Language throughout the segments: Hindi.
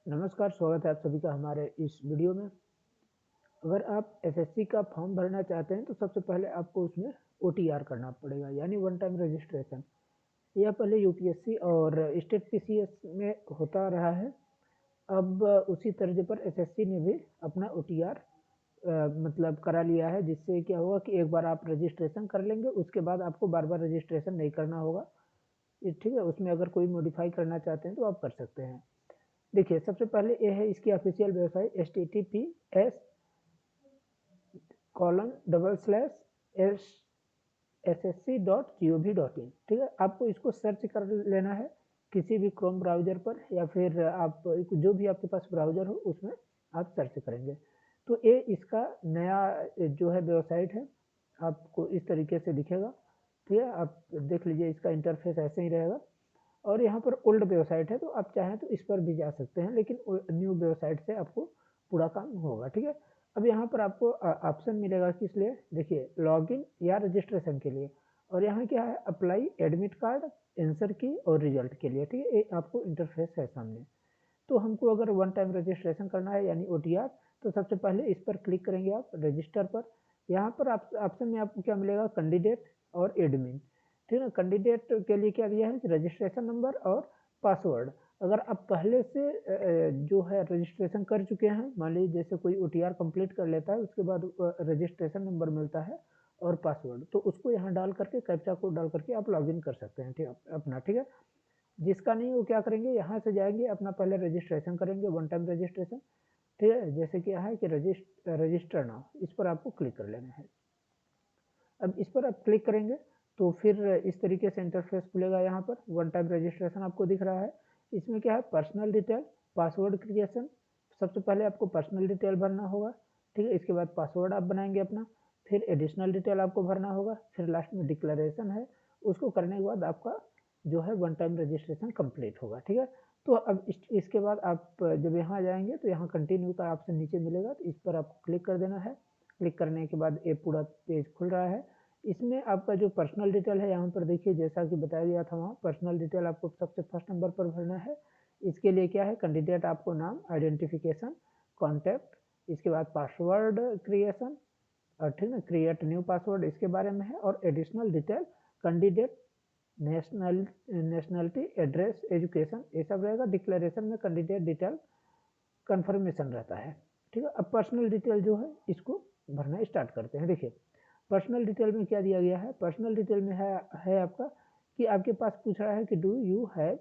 नमस्कार, स्वागत है आप सभी का हमारे इस वीडियो में। अगर आप एसएससी का फॉर्म भरना चाहते हैं तो सबसे पहले आपको उसमें ओटीआर करना पड़ेगा, यानी वन टाइम रजिस्ट्रेशन। यह पहले यूपीएससी और स्टेट पीसीएस में होता रहा है। अब उसी तर्ज पर एसएससी ने भी अपना ओटीआर मतलब करा लिया है, जिससे क्या होगा कि एक बार आप रजिस्ट्रेशन कर लेंगे, उसके बाद आपको बार-बार रजिस्ट्रेशन नहीं करना होगा। ये ठीक है, उसमें अगर कोई मॉडिफाई करना चाहते हैं तो आप कर सकते हैं। देखिए, सबसे पहले ये है इसकी official website https colon double slash S ssc.gov.in। ठीक है, आपको इसको सर्च कर लेना है किसी भी क्रोम ब्राउजर पर, या फिर आप जो भी आपके पास ब्राउजर हो उसमें आप सर्च करेंगे। तो ये इसका नया जो है वेबसाइट है, आपको इस तरीके से दिखेगा। ठीक है, आप देख लीजिए, इसका इंटरफेस ऐसे ही रहेगा। और यहाँ पर ओल्ड वेबसाइट है, तो आप चाहें तो इस पर भी जा सकते हैं, लेकिन न्यू वेबसाइट से आपको पूरा काम होगा। ठीक है, अब यहाँ पर आपको ऑप्शन मिलेगा किस लिए, देखिए, लॉगिन या रजिस्ट्रेशन के लिए। और यहाँ क्या है, अप्लाई एडमिट कार्ड, आंसर की और रिजल्ट के लिए। ठीक है, ये आपको इंटरफेस है सामने। तो हमको अगर वन टाइम रजिस्ट्रेशन करना है यानी ओटीआर, तो सबसे पहले इस पर क्लिक करेंगे आप रजिस्टर पर। यहाँ पर आप ऑप्शन में आपको क्या मिलेगा, कैंडिडेट और एडमिन। ठीक है, कैंडिडेट के लिए क्या दिया है कि रजिस्ट्रेशन नंबर और पासवर्ड। अगर आप पहले से जो है रजिस्ट्रेशन कर चुके हैं, मान लीजिए जैसे कोई ओटीआर कंप्लीट कर लेता है, उसके बाद रजिस्ट्रेशन नंबर मिलता है और पासवर्ड, तो उसको यहाँ डाल करके कैप्चा कोड डाल करके आप लॉगिन कर सकते हैं। ठीक है, अपना। ठीक है, जिसका नहीं वो क्या करेंगे, यहाँ से जाएंगे, अपना पहले रजिस्ट्रेशन करेंगे, वन टाइम रजिस्ट्रेशन। ठीक है, जैसे कि है कि रजिस्टर नाउ, इस पर आपको क्लिक कर लेना है। अब इस पर आप क्लिक करेंगे तो फिर इस तरीके से इंटरफेस खुलेगा। यहाँ पर वन टाइम रजिस्ट्रेशन आपको दिख रहा है। इसमें क्या है, पर्सनल डिटेल, पासवर्ड क्रिएशन। सबसे पहले आपको पर्सनल डिटेल भरना होगा। ठीक है, इसके बाद पासवर्ड आप बनाएंगे अपना, फिर एडिशनल डिटेल आपको भरना होगा, फिर लास्ट में डिक्लेरेशन है। उसको करने के बाद आपका जो है वन टाइम रजिस्ट्रेशन कंप्लीट होगा। ठीक है, तो अब इसके बाद आप जब यहाँ जाएंगे तो यहाँ कंटिन्यू का ऑप्शन नीचे मिलेगा, तो इस पर आपको क्लिक कर देना है। क्लिक करने के बाद ये पूरा पेज खुल रहा है। इसमें आपका जो पर्सनल डिटेल है, यहाँ पर देखिए, जैसा कि बताया गया था वहाँ पर्सनल डिटेल आपको सबसे फर्स्ट नंबर पर भरना है। इसके लिए क्या है, कैंडिडेट आपको नाम, आइडेंटिफिकेशन, कॉन्टैक्ट, इसके बाद पासवर्ड क्रिएशन, और ठीक है, क्रिएट न्यू पासवर्ड इसके बारे में है, और additional detail, candidate nationality, address, education, ये सब रहेगा। डिक्लेरेशन में कैंडिडेट डिटेल कंफर्मेशन रहता है। ठीक है, अब पर्सनल डिटेल जो है इसको भरना स्टार्ट करते हैं। देखिए, पर्सनल डिटेल में क्या दिया गया है, पर्सनल डिटेल में है आपका कि आपके पास पूछ रहा है कि do you have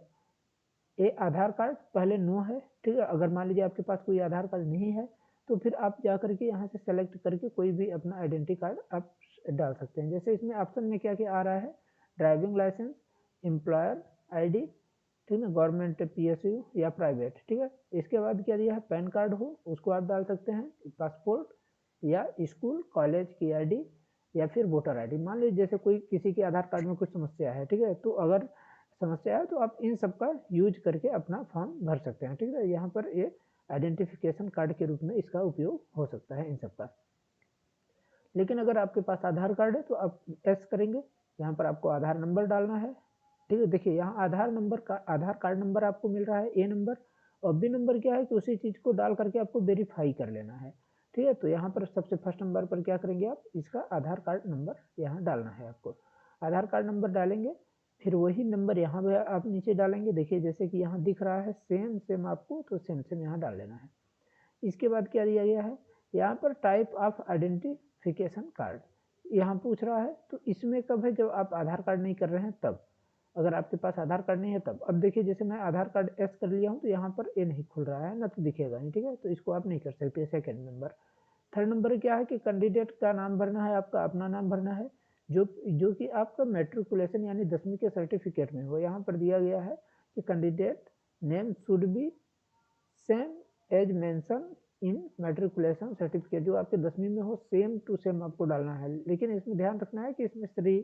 a Aadhaar card. पहले नो है। ठीक है, अगर मान लीजिए आपके पास कोई आधार कार्ड नहीं है, तो फिर आप जा करके यहाँ से सेलेक्ट करके कोई भी अपना आइडेंटिटी कार्ड आप डाल सकते हैं। जैसे इसमें ऑप्शन में क्या क्या आ रहा है, ड्राइविंग लाइसेंस, एम्प्लॉयर आईडी, ठीक है, गवर्नमेंट पीएसयू या प्राइवेट। ठीक है, इसके बाद क्या दिया है, पैन कार्ड हो उसको आप डाल सकते हैं, पासपोर्ट या स्कूल कॉलेज की आईडी, या फिर वोटर आईडी। मान लीजिए जैसे कोई किसी के आधार कार्ड में कुछ समस्या है, ठीक है, तो अगर समस्या है तो आप इन सब का यूज करके अपना फॉर्म भर सकते हैं। ठीक है, यहाँ पर ये आइडेंटिफिकेशन कार्ड के रूप में इसका उपयोग हो सकता है इन सब का। लेकिन अगर आपके पास आधार कार्ड है तो आप एस करेंगे, यहाँ पर आपको आधार नंबर डालना है। ठीक है, देखिए यहाँ आधार नंबर का, आधार कार्ड नंबर आपको मिल रहा है ए नंबर, और बी नंबर क्या है कि उसी चीज़ को डाल करके आपको वेरीफाई कर लेना है। ठीक है, तो यहाँ पर सबसे फर्स्ट नंबर पर क्या करेंगे आप, इसका आधार कार्ड नंबर यहाँ डालना है आपको। आधार कार्ड नंबर डालेंगे, फिर वही नंबर यहाँ पे आप नीचे डालेंगे। देखिए जैसे कि यहाँ दिख रहा है सेम सेम आपको, तो सेम सेम यहाँ डाल लेना है। इसके बाद क्या दिया गया है, यहाँ पर टाइप ऑफ आइडेंटिफिकेशन कार्ड यहाँ पूछ रहा है, तो इसमें कब है, जब आप आधार कार्ड नहीं कर रहे हैं तब। अगर आपके पास आधार कार्ड नहीं है तब। अब देखिए जैसे मैं आधार कार्ड एस कर लिया हूँ, तो यहाँ पर ए नहीं खुल रहा है ना, तो दिखेगा नहीं। ठीक है, तो इसको आप नहीं कर सकते। Second number. थर्ड नंबर क्या है कि कैंडिडेट का नाम भरना है, आपका अपना नाम भरना है, जो जो कि आपका मेट्रिकुलेशन यानी 10वीं के सर्टिफिकेट में हो। यहाँ पर दिया गया है कि candidate name should be same as mentioned in matriculation certificate, जो आपके 10वीं में हो सेम टू सेम आपको डालना है। लेकिन इसमें ध्यान रखना है कि इसमें श्री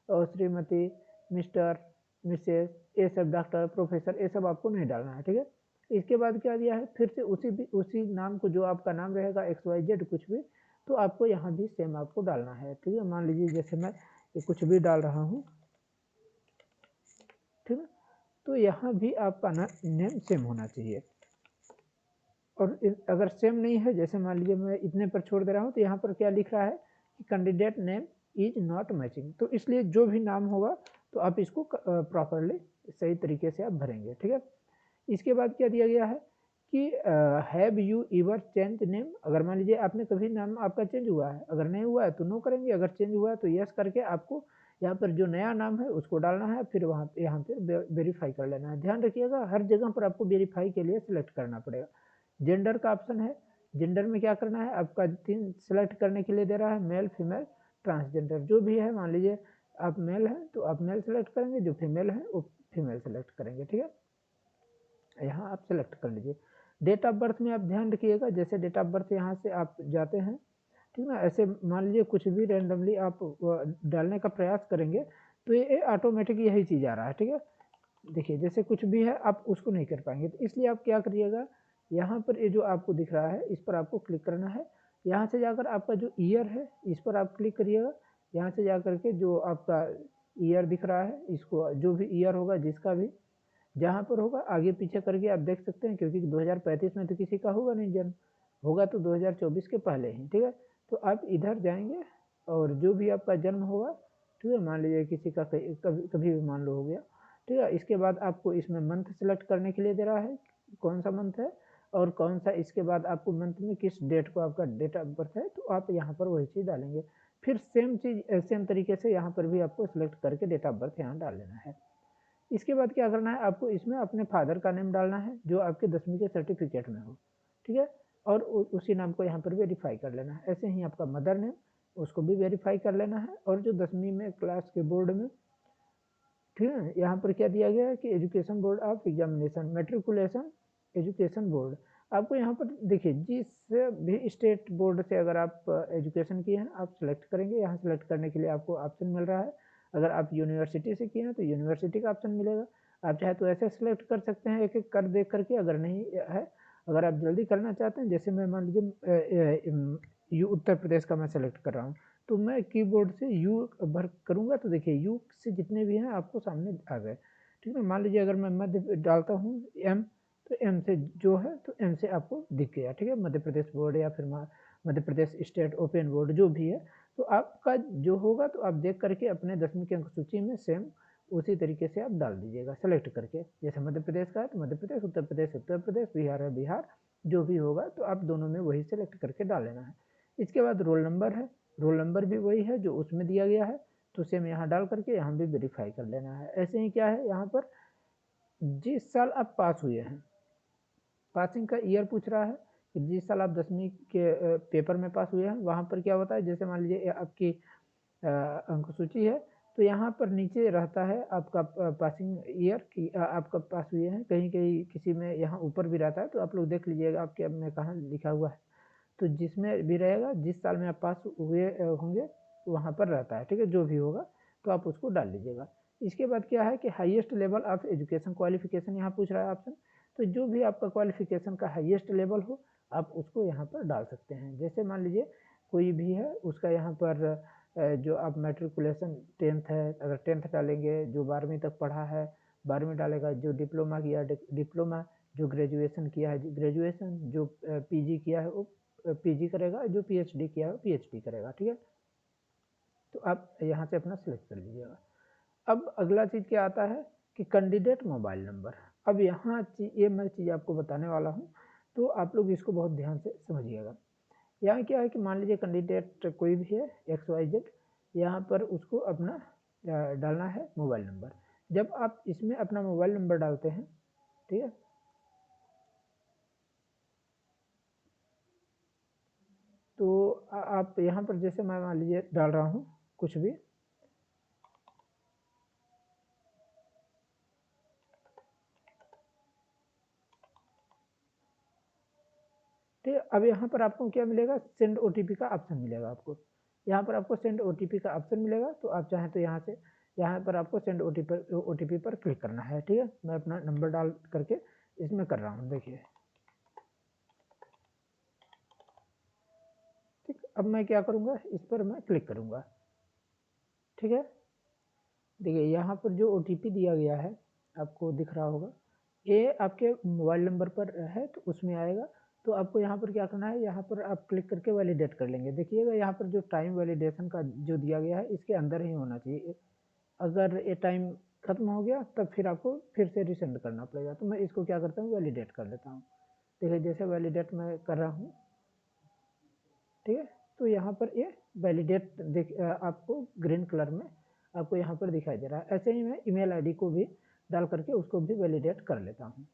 और श्रीमती, मिस्टर, मिसेस, ये सब, डॉक्टर, प्रोफेसर, ये सब आपको नहीं डालना है। ठीक है, इसके बाद क्या दिया है, फिर से उसी नाम को, जो आपका नाम रहेगा एक्स वाई जेड कुछ भी, तो आपको यहाँ भी सेम आपको डालना है। ठीक है, मान लीजिए जैसे मैं ये कुछ भी डाल रहा हूँ, ठीक है, तो यहाँ भी आपका नेम सेम होना चाहिए। और अगर सेम नहीं है, जैसे मान लीजिए मैं इतने पर छोड़ दे रहा हूँ, तो यहाँ पर क्या लिख रहा है कि candidate name is not matching, तो इसलिए जो भी नाम होगा तो आप इसको प्रॉपरली सही तरीके से आप भरेंगे, ठीक है। इसके बाद क्या दिया गया है कि have you ever change name, अगर मान लीजिए आपने कभी नाम आपका चेंज हुआ है, अगर नहीं हुआ है तो नो करेंगे, अगर चेंज हुआ है तो यस करके आपको यहाँ पर जो नया नाम है उसको डालना है, फिर वहाँ यहाँ पे वेरीफाई कर लेना है। ध्यान रखिएगा हर जगह पर आपको वेरीफाई के लिए सिलेक्ट करना पड़ेगा। जेंडर का ऑप्शन है, जेंडर में क्या करना है आपका 3 सिलेक्ट करने के लिए दे रहा है, मेल फीमेल ट्रांसजेंडर, जो भी है, मान लीजिए आप मेल हैं तो आप मेल सेलेक्ट करेंगे, जो फीमेल है वो फीमेल सेलेक्ट करेंगे, ठीक है। यहाँ आप सेलेक्ट कर लीजिए। डेट ऑफ बर्थ में आप ध्यान रखिएगा, जैसे डेट ऑफ बर्थ यहाँ से आप जाते हैं, ठीक है ना, ऐसे मान लीजिए कुछ भी रैंडमली आप डालने का प्रयास करेंगे तो ये ऑटोमेटिक यही चीज़ आ रहा है, ठीक है। देखिए जैसे कुछ भी है आप उसको नहीं कर पाएंगे, तो इसलिए आप क्या करिएगा, यहाँ पर ये जो आपको दिख रहा है इस पर आपको क्लिक करना है। यहाँ से जाकर आपका जो ईयर है इस पर आप क्लिक करिएगा। यहाँ से जाकर के जो आपका ईयर दिख रहा है, इसको जो भी ईयर होगा जिसका भी जहाँ पर होगा आगे पीछे करके आप देख सकते हैं, क्योंकि 2035 में तो किसी का होगा नहीं जन्म, होगा तो 2024 के पहले ही, ठीक है। तो आप इधर जाएंगे और जो भी आपका जन्म होगा, ठीक है, मान लीजिए किसी का कभी भी मान लो हो गया, ठीक है। इसके बाद आपको इसमें मंथ सेलेक्ट करने के लिए दे रहा है, कौन सा मंथ है और कौन सा, इसके बाद आपको मंथ में किस डेट को आपका डेट ऑफ बर्थ है, तो आप यहाँ पर वही चीज़ डालेंगे। फिर सेम चीज़ सेम तरीके से यहाँ पर भी आपको सिलेक्ट करके डेट ऑफ बर्थ यहाँ डाल लेना है। इसके बाद क्या करना है आपको, इसमें अपने फादर का नेम डालना है जो आपके 10वीं के सर्टिफिकेट में हो, ठीक है, और उसी नाम को यहाँ पर वेरीफाई कर लेना है। ऐसे ही आपका मदर नेम, उसको भी वेरीफाई कर लेना है, और जो 10वीं में क्लास के बोर्ड में, ठीक है, यहाँ पर क्या दिया गया है कि education board of examination matriculation education board. आपको यहाँ पर देखिए जिस भी स्टेट बोर्ड से अगर आप एजुकेशन किए हैं आप सिलेक्ट करेंगे, यहाँ सिलेक्ट करने के लिए आपको ऑप्शन मिल रहा है। अगर आप यूनिवर्सिटी से किए हैं तो यूनिवर्सिटी का ऑप्शन मिलेगा। आप चाहे तो ऐसे सिलेक्ट कर सकते हैं एक एक कर देख करके, अगर नहीं है, अगर आप जल्दी करना चाहते हैं, जैसे मैं मान लीजिए उत्तर प्रदेश का मैं सेलेक्ट कर रहा हूँ, तो मैं कीबोर्ड से यू भर करूँगा, तो देखिए यू से जितने भी हैं आपको सामने आ गए, ठीक है। मान लीजिए अगर मैं मध्य डालता हूँ एम, तो एम से जो है तो एम से आपको दिख गया, ठीक है, मध्य प्रदेश बोर्ड या फिर Madhya Pradesh state open board जो भी है, तो आपका जो होगा तो आप देख करके अपने 10वीं की अंक सूची में सेम उसी तरीके से आप डाल दीजिएगा सेलेक्ट करके। जैसे मध्य प्रदेश का है तो मध्य प्रदेश, उत्तर प्रदेश उत्तर प्रदेश, बिहार है बिहार, जो भी होगा तो आप दोनों में वही सेलेक्ट करके डाल लेना है। इसके बाद रोल नंबर है, रोल नंबर भी वही है जो उसमें दिया गया है, तो सेम यहाँ डाल करके यहाँ भी वेरीफाई कर लेना है। ऐसे ही क्या है यहाँ पर जिस साल आप पास हुए हैं, पासिंग का ईयर पूछ रहा है कि जिस साल आप 10वीं के पेपर में पास हुए हैं, वहाँ पर क्या होता है, जैसे मान लीजिए आपकी अंक सूची है, तो यहाँ पर नीचे रहता है आपका पासिंग ईयर कि आपका पास हुए हैं, कहीं कहीं किसी में यहाँ ऊपर भी रहता है, तो आप लोग देख लीजिएगा आपके में कहाँ लिखा हुआ है, तो जिसमें भी रहेगा जिस साल में आप पास हुए होंगे वहाँ पर रहता है, ठीक है, जो भी होगा तो आप उसको डाल लीजिएगा। इसके बाद क्या है कि highest level of education qualification यहाँ पूछ रहा है ऑप्शन, तो जो भी आपका क्वालिफिकेशन का हाईएस्ट लेवल हो आप उसको यहाँ पर डाल सकते हैं। जैसे मान लीजिए कोई भी है उसका यहाँ पर जो आप मैट्रिकुलेशन 10th है, अगर 10th डालेंगे, जो 12वीं तक पढ़ा है 12वीं डालेगा, जो डिप्लोमा किया डिप्लोमा, जो ग्रेजुएशन किया है ग्रेजुएशन, जो पीजी किया है वो पीजी करेगा, जो पीएचडी किया है पीएचडी करेगा, ठीक है। तो आप यहाँ से अपना सिलेक्ट कर लीजिएगा। अब अगला चीज़ क्या आता है कि कैंडिडेट मोबाइल नंबर। अब यहाँ ये मैं चीज़ आपको बताने वाला हूँ, तो आप लोग इसको बहुत ध्यान से समझिएगा। यहाँ क्या है कि मान लीजिए कैंडिडेट कोई भी है XYZ, यहाँ पर उसको अपना डालना है मोबाइल नंबर। जब आप इसमें अपना मोबाइल नंबर डालते हैं, ठीक है, तो आप यहाँ पर जैसे मैं मान लीजिए डाल रहा हूँ कुछ भी, ठीक है। अब यहाँ पर आपको क्या मिलेगा, सेंड OTP का ऑप्शन मिलेगा आपको, यहाँ पर आपको सेंड OTP का ऑप्शन मिलेगा, तो आप चाहें तो यहाँ से यहाँ पर आपको सेंड OTP पर क्लिक करना है, ठीक है। मैं अपना नंबर डाल करके इसमें कर रहा हूँ, देखिए, ठीक। अब मैं क्या करूँगा, इस पर मैं क्लिक करूँगा, ठीक है। देखिए यहाँ पर जो OTP दिया गया है आपको दिख रहा होगा, ये आपके मोबाइल नंबर पर है तो उसमें आएगा, तो आपको यहाँ पर क्या करना है, यहाँ पर आप क्लिक करके वैलिडेट कर लेंगे। देखिएगा यहाँ पर जो टाइम वैलिडेशन का जो दिया गया है इसके अंदर ही होना चाहिए। अगर ये टाइम खत्म हो गया तब फिर आपको फिर से रिसेंड करना पड़ेगा। तो मैं इसको क्या करता हूँ, वैलिडेट कर लेता हूँ। देखिए जैसे वैलिडेट मैं कर रहा हूँ, ठीक है, तो यहाँ पर ये वैलिडेट आपको ग्रीन कलर में आपको यहाँ पर दिखाई दे रहा है। ऐसे ही मैं ईमेल आईडी को भी डाल करके उसको भी वैलिडेट कर लेता हूँ।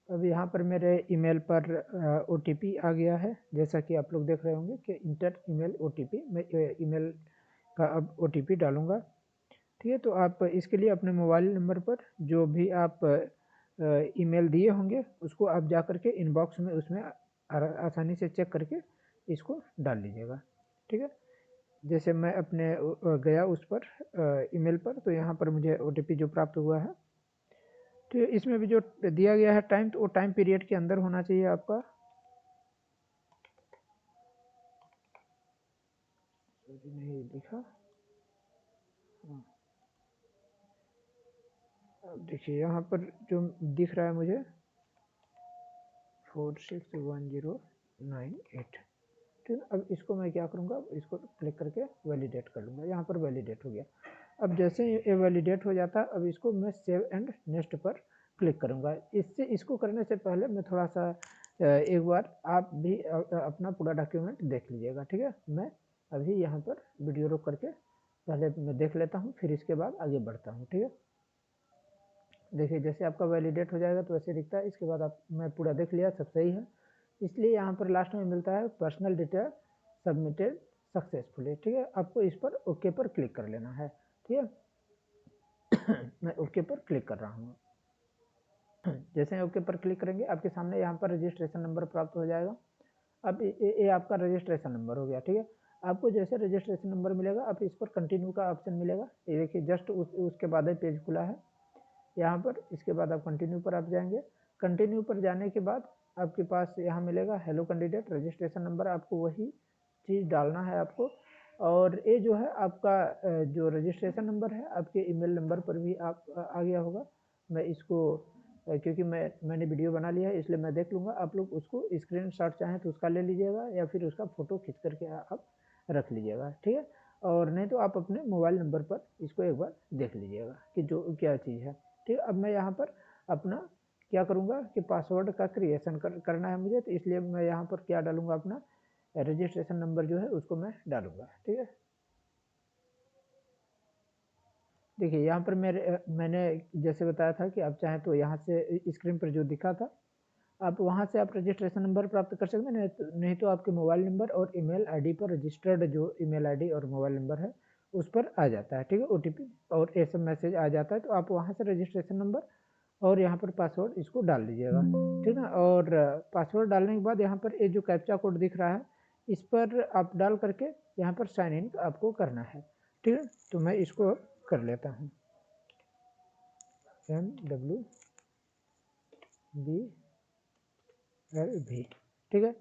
अब यहाँ पर मेरे ईमेल पर OTP आ गया है, जैसा कि आप लोग देख रहे होंगे कि इंटर ईमेल OTP। मैं ईमेल का अब OTP डालूंगा, ठीक है। तो आप इसके लिए अपने मोबाइल नंबर पर जो भी आप ईमेल दिए होंगे उसको आप जा करके इनबॉक्स में उसमें आसानी से चेक करके इसको डाल लीजिएगा, ठीक है। जैसे मैं अपने गया उस पर ईमेल पर, तो यहाँ पर मुझे OTP जो प्राप्त हुआ है, तो इसमें भी जो दिया गया है टाइम, तो वो टाइम पीरियड के अंदर होना चाहिए आपका। नहीं लिखा, हाँ। अब देखिए यहाँ पर जो दिख रहा है मुझे 461098, ठीक है। अब इसको मैं क्या करूँगा, इसको क्लिक करके वैलिडेट कर लूँगा। यहाँ पर वैलिडेट हो गया। अब जैसे ये वैलिडेट हो जाता है, अब इसको मैं सेव एंड नेक्स्ट पर क्लिक करूँगा। इसको करने से पहले मैं थोड़ा सा एक बार आप भी अपना पूरा डॉक्यूमेंट देख लीजिएगा, ठीक है। मैं अभी यहाँ पर वीडियो रोक करके पहले मैं देख लेता हूँ, फिर इसके बाद आगे बढ़ता हूँ, ठीक है। देखिए जैसे आपका वैलिडेट हो जाएगा तो ऐसे दिखता है। इसके बाद मैं पूरा देख लिया, सब सही है। इसलिए यहाँ पर लास्ट में मिलता है पर्सनल डिटेल सबमिटेड सक्सेसफुली, ठीक है। आपको इस पर ओके पर क्लिक कर लेना है, ठीक है। मैं ओके पर क्लिक कर रहा हूँ। जैसे ओके पर क्लिक करेंगे आपके सामने यहाँ पर रजिस्ट्रेशन नंबर प्राप्त हो जाएगा। अब ये आपका रजिस्ट्रेशन नंबर हो गया, ठीक है। आपको जैसे रजिस्ट्रेशन नंबर मिलेगा आप इस पर कंटिन्यू का ऑप्शन मिलेगा। ये देखिए जस्ट उसके बाद ही पेज खुला है यहाँ पर। इसके बाद आप कंटिन्यू पर आप जाएंगे। कंटिन्यू पर जाने के बाद आपके पास यहाँ मिलेगा हेलो कैंडिडेट रजिस्ट्रेशन नंबर, आपको वही चीज़ डालना है आपको। और ये जो है आपका जो रजिस्ट्रेशन नंबर है आपके ईमेल नंबर पर भी आप आ गया होगा। मैं इसको क्योंकि मैंने वीडियो बना लिया है इसलिए मैं देख लूँगा। आप लोग उसको स्क्रीनशॉट चाहें तो उसका ले लीजिएगा या फिर उसका फ़ोटो खींच करके आप रख लीजिएगा, ठीक है। और नहीं तो आप अपने मोबाइल नंबर पर इसको एक बार देख लीजिएगा कि जो क्या चीज़ है, ठीक है। अब मैं यहाँ पर अपना क्या करूँगा कि पासवर्ड का क्रिएशन करना है मुझे, तो इसलिए मैं यहाँ पर क्या डालूँगा, अपना रजिस्ट्रेशन नंबर जो है उसको मैं डालूँगा, ठीक है। देखिए यहाँ पर मैंने जैसे बताया था कि आप चाहें तो यहाँ से स्क्रीन पर जो दिखा था आप वहाँ से आप रजिस्ट्रेशन नंबर प्राप्त कर सकते हैं। नहीं तो आपके मोबाइल नंबर और ईमेल आईडी पर रजिस्टर्ड जो ईमेल आईडी और मोबाइल नंबर है उस पर आ जाता है, ठीक है, OTP और SMS मैसेज आ जाता है। तो आप वहाँ से रजिस्ट्रेशन नंबर और यहाँ पर पासवर्ड इसको डाल दीजिएगा, ठीक है। और पासवर्ड डालने के बाद यहाँ पर ये जो कैप्चा कोड दिख रहा है इस पर आप डाल करके यहाँ पर साइन इन आपको करना है, ठीक है। तो मैं इसको कर लेता हूँ, MWBLV, ठीक है।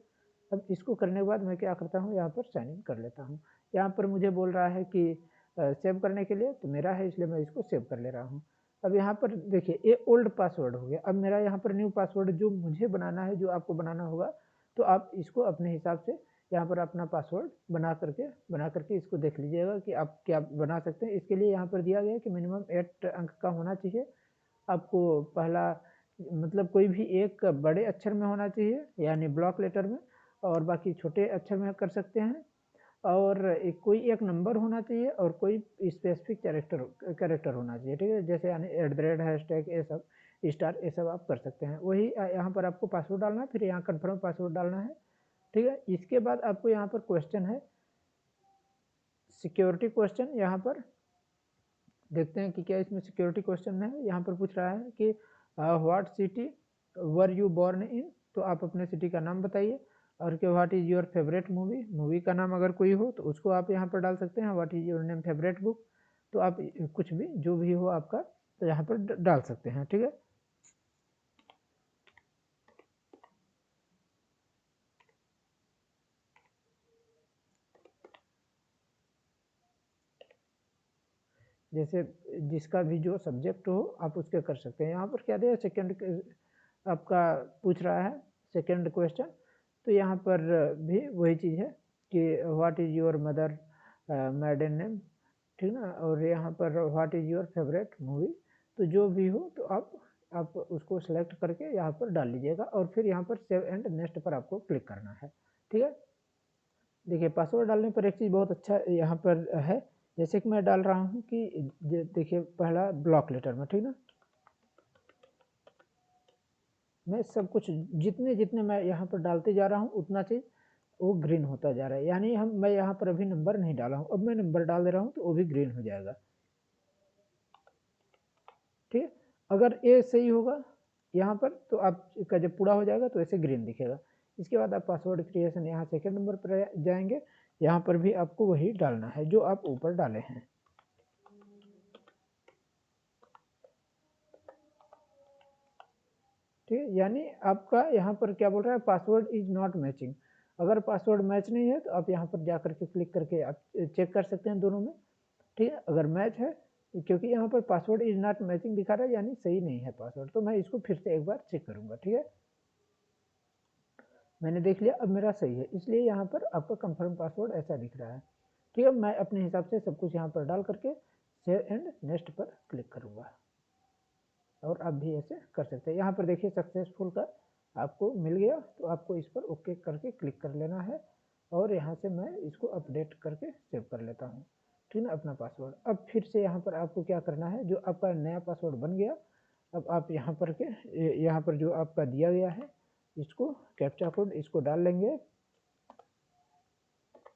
अब इसको करने के बाद मैं क्या करता हूँ, यहाँ पर साइन इन कर लेता हूँ। यहाँ पर मुझे बोल रहा है कि सेव करने के लिए, तो मेरा है इसलिए मैं इसको सेव कर ले रहा हूँ। अब यहाँ पर देखिए ये ओल्ड पासवर्ड हो गया। अब मेरा यहाँ पर न्यू पासवर्ड जो मुझे बनाना है, जो आपको बनाना होगा, तो आप इसको अपने हिसाब से यहाँ पर अपना पासवर्ड बना करके इसको देख लीजिएगा कि आप क्या बना सकते हैं। इसके लिए यहाँ पर दिया गया है कि मिनिमम 8 अंक का होना चाहिए। आपको पहला मतलब कोई भी एक बड़े अक्षर में होना चाहिए यानी ब्लॉक लेटर में, और बाकी छोटे अक्षर में कर सकते हैं। और कोई एक नंबर होना चाहिए और कोई स्पेसिफिक कैरेक्टर होना चाहिए, ठीक है। जैसे यानी @ हैशटैग ये सब स्टार ये सब आप कर सकते हैं। वही यहाँ पर आपको पासवर्ड डालना है, फिर यहाँ कन्फर्म पासवर्ड डालना है, ठीक है। इसके बाद आपको यहाँ पर क्वेश्चन है सिक्योरिटी क्वेश्चन। यहाँ पर देखते हैं कि क्या इसमें सिक्योरिटी क्वेश्चन है। यहाँ पर पूछ रहा है कि what city were you born in, तो आप अपने सिटी का नाम बताइए। और कि what is your favourite movie का नाम अगर कोई हो तो उसको आप यहाँ पर डाल सकते हैं। What is your name favourite book, तो आप कुछ भी जो भी हो आपका तो यहाँ पर डाल सकते हैं, ठीक है। जैसे जिसका भी जो सब्जेक्ट हो आप उसके कर सकते हैं। यहाँ पर क्या दिया सेकेंड आपका पूछ रहा है सेकेंड क्वेश्चन, तो यहाँ पर भी वही चीज़ है कि what is your mother मैडन name, ठीक ना, और यहाँ पर what is your favourite movie. तो जो भी हो तो आप उसको सेलेक्ट करके यहाँ पर डाल लीजिएगा और फिर यहाँ पर सेव एंड नेक्स्ट पर आपको क्लिक करना है, ठीक है। देखिए पासवर्ड डालने पर एक चीज़ बहुत अच्छा यहाँ पर है, जैसे कि मैं डाल रहा हूँ कि देखिए पहला ब्लॉक लेटर में, ठीक ना, मैं सब कुछ जितने जितने मैं यहाँ पर डालते जा रहा हूँ उतना चीज़ वो ग्रीन होता जा रहा है, यानी मैं यहाँ पर अभी नंबर नहीं डाला हूँ, अब मैं नंबर डाल दे रहा हूँ तो वो भी ग्रीन हो जाएगा, ठीक है। अगर ये सही होगा यहाँ पर तो आपका जब पूरा हो जाएगा तो ऐसे ग्रीन दिखेगा। इसके बाद आप पासवर्ड क्रिएशन यहाँ सेकेंड नंबर पर जाएंगे, यहाँ पर भी आपको वही डालना है जो आप ऊपर डाले हैं, ठीक है। यानी आपका यहाँ पर क्या बोल रहा है, पासवर्ड इज नॉट मैचिंग। अगर पासवर्ड मैच नहीं है तो आप यहाँ पर जा करके क्लिक करके आप चेक कर सकते हैं दोनों में, ठीक है। अगर मैच है, क्योंकि यहाँ पर पासवर्ड इज नॉट मैचिंग दिखा रहा है यानी सही नहीं है पासवर्ड, तो मैं इसको फिर से एक बार चेक करूँगा, ठीक है। मैंने देख लिया अब मेरा सही है, इसलिए यहाँ पर आपका कंफर्म पासवर्ड ऐसा दिख रहा है, ठीक है। मैं अपने हिसाब से सब कुछ यहाँ पर डाल करके सेव एंड नेक्स्ट पर क्लिक करूँगा और आप भी ऐसे कर सकते हैं। यहाँ पर देखिए सक्सेसफुल का आपको मिल गया, तो आपको इस पर ओके करके क्लिक कर लेना है और यहाँ से मैं इसको अपडेट करके सेव कर लेता हूँ, ठीक है, अपना पासवर्ड। अब फिर से यहाँ पर आपको क्या करना है, जो आपका नया पासवर्ड बन गया, अब आप यहाँ पर यहाँ पर जो आपका दिया गया है इसको कैप्चा कोड इसको डाल लेंगे,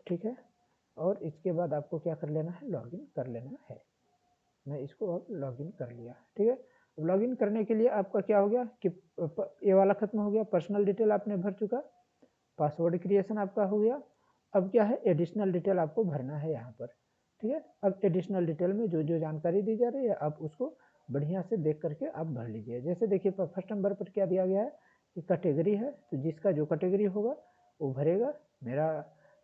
ठीक है। और इसके बाद आपको क्या कर लेना है, लॉगिन कर लेना है। मैं इसको अब लॉगिन कर लिया, ठीक है। अब लॉगिन करने के लिए आपका क्या हो गया कि ये वाला खत्म हो गया, पर्सनल डिटेल आपने भर चुका, पासवर्ड क्रिएशन आपका हो गया। अब क्या है, एडिशनल डिटेल आपको भरना है यहाँ पर, ठीक है। अब एडिशनल डिटेल में जो जो जानकारी दी जा रही है आप उसको बढ़िया से देख करके आप भर लीजिए। जैसे देखिए फर्स्ट नंबर पर क्या दिया गया है कि कैटेगरी है, तो जिसका जो कैटेगरी होगा वो भरेगा। मेरा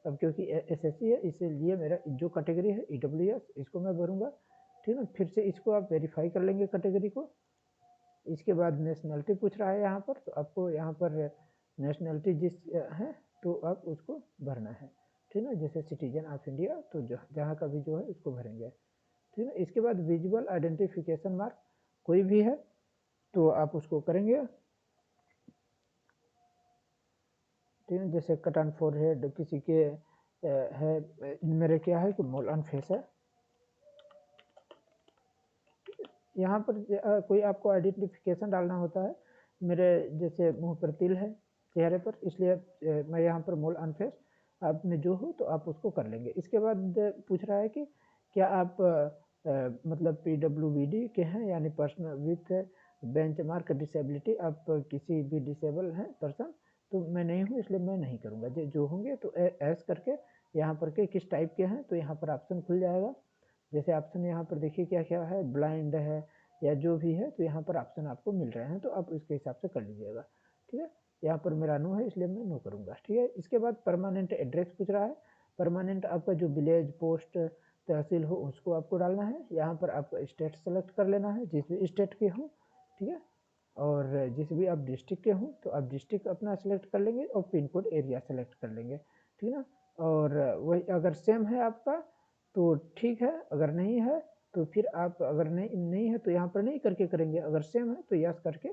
अब क्योंकि एसएससी है इसीलिए मेरा जो कैटेगरी है ईडब्ल्यूएस, इसको मैं भरूंगा, ठीक है। फिर से इसको आप वेरीफाई कर लेंगे कैटेगरी को। इसके बाद नेशनलिटी पूछ रहा है यहाँ पर, तो आपको यहाँ पर नेशनलिटी जिस है तो आप उसको भरना है, ठीक है। जैसे सिटीजन ऑफ इंडिया, तो जहाँ का भी जो है उसको भरेंगे, ठीक है। इसके बाद विजुअल आइडेंटिफिकेशन मार्क कोई भी है तो आप उसको करेंगे, ठीक है। जैसे कट ऑन फोरहेड किसी के है, मेरे क्या है कि मोल ऑन फेस है। यहाँ पर कोई आपको आइडेंटिफिकेशन डालना होता है, मेरे जैसे मुंह पर तिल है चेहरे पर, इसलिए मैं यहाँ पर मोल ऑन फेस, आप में जो हो तो आप उसको कर लेंगे। इसके बाद पूछ रहा है कि क्या आप मतलब PWBD के हैं, यानी पर्सन विथ बेंचमार्क डिसेबिलिटी, आप किसी भी डिसेबल हैं पर्सन, तो मैं नहीं हूँ इसलिए मैं नहीं करूँगा। जो होंगे तो एस करके यहाँ पर के किस टाइप के हैं तो यहाँ पर ऑप्शन खुल जाएगा। जैसे ऑप्शन यहाँ पर देखिए क्या क्या है, ब्लाइंड है या जो भी है, तो यहाँ पर ऑप्शन आपको मिल रहे हैं तो आप इसके हिसाब से कर लीजिएगा, ठीक है। यहाँ पर मेरा नो है इसलिए मैं नो करूँगा, ठीक है। इसके बाद परमानेंट एड्रेस पूछ रहा है, परमानेंट आपका जो विलेज पोस्ट तहसील हो उसको आपको डालना है। यहाँ पर आपको स्टेट सेलेक्ट कर लेना है, जिस भी स्टेट के हो, ठीक है। और जिस भी आप डिस्ट्रिक्ट के हों तो आप डिस्ट्रिक्ट अपना सेलेक्ट कर लेंगे और पिन कोड एरिया सेलेक्ट कर लेंगे, ठीक है ना। और वही अगर सेम है आपका तो ठीक है, अगर नहीं है तो फिर आप अगर नहीं है तो यहाँ पर नहीं करके करेंगे, अगर सेम है तो यस करके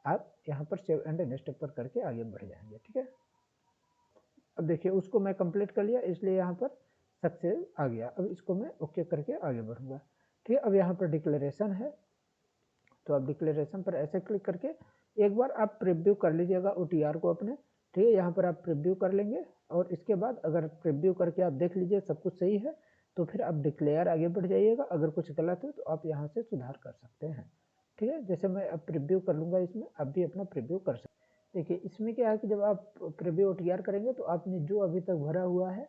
आप यहाँ पर सेव एंड नेक्स्ट पर करके आगे बढ़ जाएंगे, ठीक है। अब देखिए उसको मैं कंप्लीट कर लिया इसलिए यहाँ पर सक्सेस आ गया। अब इसको मैं ओके करके आगे बढ़ूंगा, ठीक है। अब यहाँ पर डिक्लेरेशन है, तो आप डिक्लेरेशन पर ऐसे क्लिक करके एक बार आप प्रीव्यू कर लीजिएगा OTR को अपने, ठीक है। यहाँ पर आप प्रीव्यू कर लेंगे और इसके बाद अगर प्रीव्यू करके आप देख लीजिए सब कुछ सही है तो फिर आप डिक्लेयर आगे बढ़ जाइएगा। अगर कुछ गलत है तो आप यहाँ से सुधार कर सकते हैं, ठीक है। जैसे मैं अब प्रीव्यू कर लूँगा, इसमें आप भी अपना प्रीव्यू कर सकते हैं। देखिए इसमें क्या है कि जब आप प्रीव्यू OTR करेंगे तो आपने जो अभी तक भरा हुआ है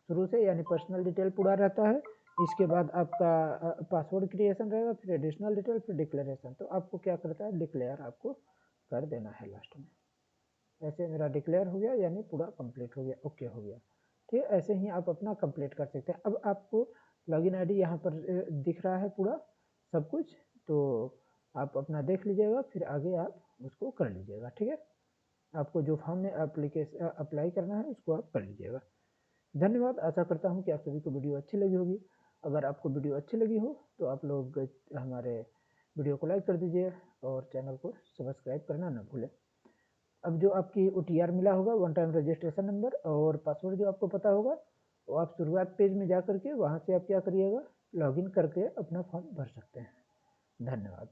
शुरू से, यानी पर्सनल डिटेल पूरा रहता है, इसके बाद आपका पासवर्ड क्रिएशन रहेगा, फिर एडिशनल डिटेल, फिर डिक्लेरेशन। तो आपको क्या करता है, डिक्लेयर आपको कर देना है लास्ट में। ऐसे मेरा डिक्लेयर हो गया यानी पूरा कंप्लीट हो गया, ओके हो गया, ठीक है। ऐसे ही आप अपना कंप्लीट कर सकते हैं। अब आपको लॉगिन आईडी यहाँ पर दिख रहा है पूरा सब कुछ, तो आप अपना देख लीजिएगा फिर आगे आप उसको कर लीजिएगा, ठीक है। आपको जो फॉर्म में अप्लाई करना है इसको आप कर लीजिएगा। धन्यवाद। आशा करता हूँ कि आप सभी को वीडियो अच्छी लगी होगी। अगर आपको वीडियो अच्छी लगी हो तो आप लोग हमारे वीडियो को लाइक कर दीजिए और चैनल को सब्सक्राइब करना ना भूलें। अब जो आपकी OTR मिला होगा, वन टाइम रजिस्ट्रेशन नंबर और पासवर्ड जो आपको पता होगा, वो आप शुरुआत पेज में जा करके वहाँ से आप क्या करिएगा, लॉगिन करके अपना फॉर्म भर सकते हैं। धन्यवाद।